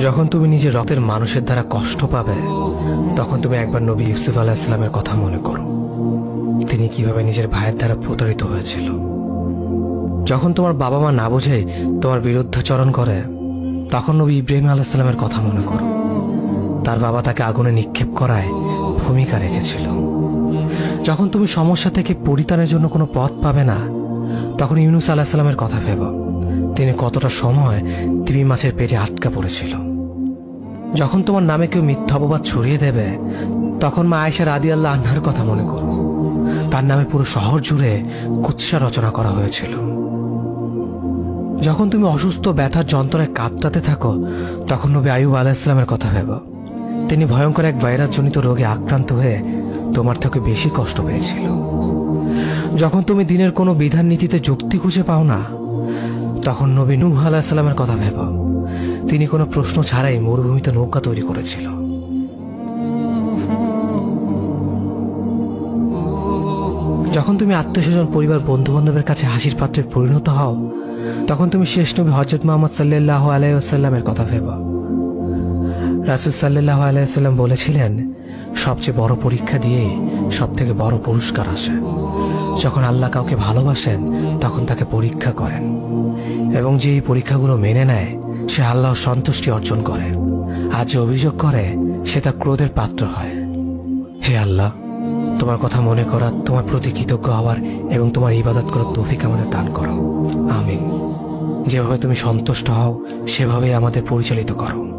যখন তুমি নিজের রক্তের মানুষের দ্বারা কষ্ট পাবে, তখন তুমি একবার নবী ইউসুফ আলাইহিস সালামের কথা মনে করো। তিনি কিভাবে নিজের ভাইয়ের দ্বারা প্রতারিত হয়েছিল। যখন তোমার বাবা মা না বুঝে তোমার বিরুদ্ধাচরণ করে, তখন নবী ইব্রাহিম আলাইহিস সালামের কথা মনে করো। তার বাবা তাকে আগুনে নিক্ষেপ করায় ভূমিকা রেখেছিল। যখন তুমি সমস্যা থেকে পরিত্রাণের জন্য কোনো পথ পাবে না, তখন ইউনুস আলাইহিস সালামের কথা ভেবো। তিনি কতটা সময় তিমি মাছের পেটে আটকা পড়েছিল। যখন তোমার নামে কেউ মিথ্যা অপবাদ ছড়িয়ে দেবে, তখন মা আয়েশা রাদিয়াল্লাহু আনহার কথা মনে করো। তার নামে পুরো শহর জুড়ে কুৎসা রচনা করা হয়েছিল। যখন তুমি অসুস্থ ব্যথার যন্ত্রণায় কাঁদতে থাকো, তখন নবী আইয়ুব আলাইহিস সালামের কথা ভেবো। তিনি ভয়ঙ্কর এক ভাইরাস জনিত রোগে আক্রান্ত হয়ে তোমার থেকে বেশি কষ্ট পেয়েছিল। যখন তুমি দিনের কোনো বিধান নীতিতে যুক্তি খুঁজে পাও না, তখন নবী নূহ আলাইহিস সালামের কথা ভেবো। তিনি কোনো প্রশ্ন ছাড়াই মরুভূমিতে নৌকা তৈরি করেছিল। যখন তুমি আত্মীয়স্বজন, পরিবার, বন্ধু বান্ধবের কাছে হাসির পাত্রে পরিণত হও, তখন তুমি শেষ নবী হযরত মুহাম্মদ সাল্লাল্লাহু আলাইহি ওয়াসাল্লামের কথা ভেবো। রাসূল সাল্লাল্লাহু আলাইহি ওয়াসাল্লাম বলেছিলেন, সবচেয়ে বড় পরীক্ষা দিয়েই সবথেকে বড় পুরস্কার আসে। যখন আল্লাহ কাউকে ভালোবাসেন, তখন তাকে পরীক্ষা করেন, এবং যে এই পরীক্ষাগুলো মেনে নেয়, সে আল্লাহর সন্তুষ্টি অর্জন করে। আর যে অভিযোগ করে, সে তার ক্রোধের পাত্র হয়। হে আল্লাহ, তোমার কথা মনে করা, তোমার প্রতি কৃতজ্ঞ হওয়ার এবং তোমার ইবাদত করার তৌফিক আমাদের দান করো। আমিন। যেভাবে তুমি সন্তুষ্ট হও, সেভাবেই আমাদের পরিচালিত করো।